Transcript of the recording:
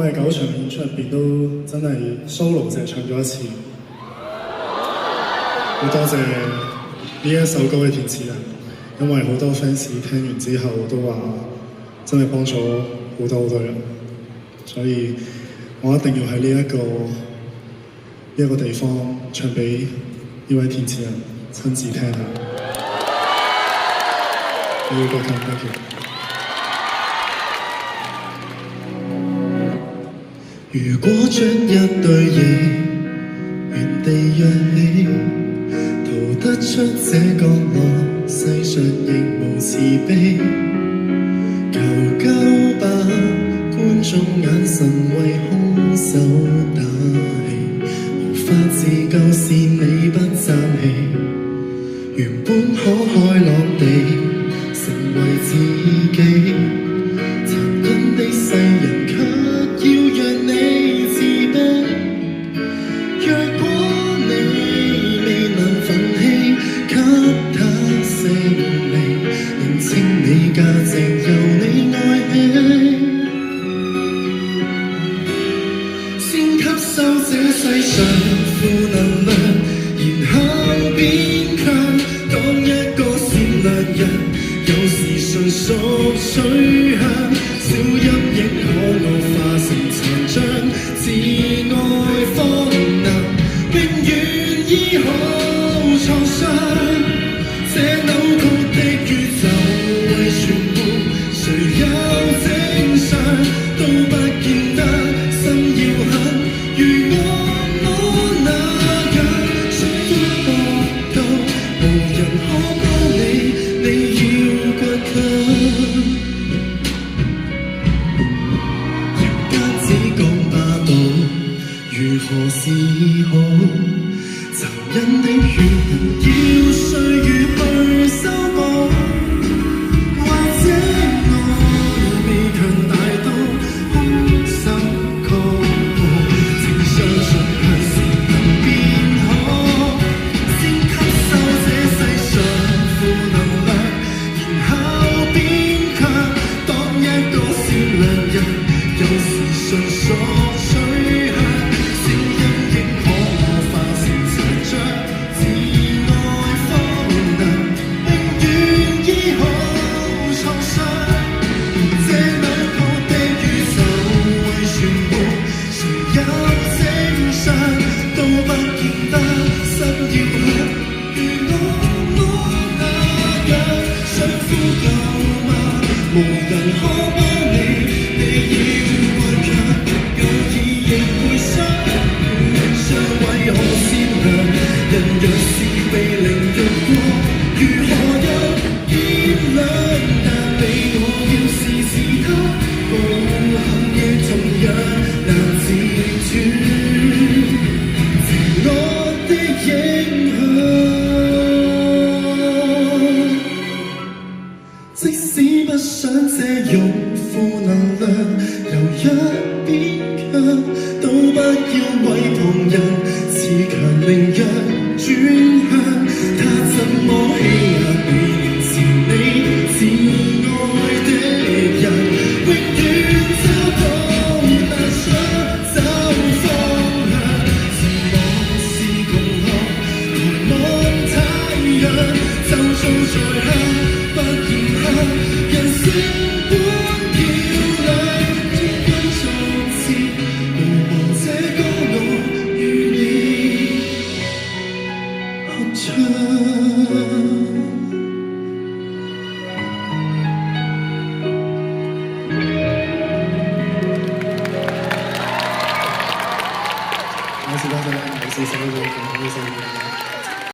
為9場演出入邊都真係 solo 淨係唱咗一次，好多謝呢一首歌嘅填詞人，因為好多 fans 聽完之後都話真係幫咗好多人，所以我一定要喺呢一個地方唱俾呢位填詞人親自聽下。呢個歌聽得嘅。如果將一對翼原地讓你逃得出這角落，世上亦無慈悲，求救吧，觀眾眼神為兇手打氣，無法自救是你不爭氣，原本可開朗地成為自己，殘忍的世人卻要讓你自卑。若果你未能奮起給他勝利，認清你價值由你愛起，先吸收這世上負能量，然後變強，當一個善良人，有時純屬取向，小陰影可惡化成殘障，自愛方能永遠醫好創傷。這扭曲的宇宙為全部，誰有正常都不見得心要狠，如我那樣想呼搏到無人可幫你，你要倔強。人間只講霸道，如何是好？殘忍的血痕要歲月去修補，或者愛未強大到空手確保，請相信向善能變好，先吸收這世上負能量，然後變強，當一個善良人，有時純屬取向，小陰影可惡化成殘障，自愛方能永遠醫好創傷。這扭曲的宇宙為全部，誰有正常都不見得心要狠，如我那樣想呼救嗎？無人可幫你，你要頑強，有意亦會傷，傷為何善良？人若是被凌辱過，如何有肩量？但你我要是是他，無憾亦同樣難自處，邪惡的影響。即使不想借用負能量，由弱變強，都不要為旁人恃強凌弱轉向。他怎麼欺壓你，凌遲你自愛的人，永遠找到但想找方向。自我是窮學，抬望太陽，就做在向，不嫌棄，人性本漂亮，天君作詞，無望這歌我與你合唱。多謝，多謝，多謝，多謝，多謝。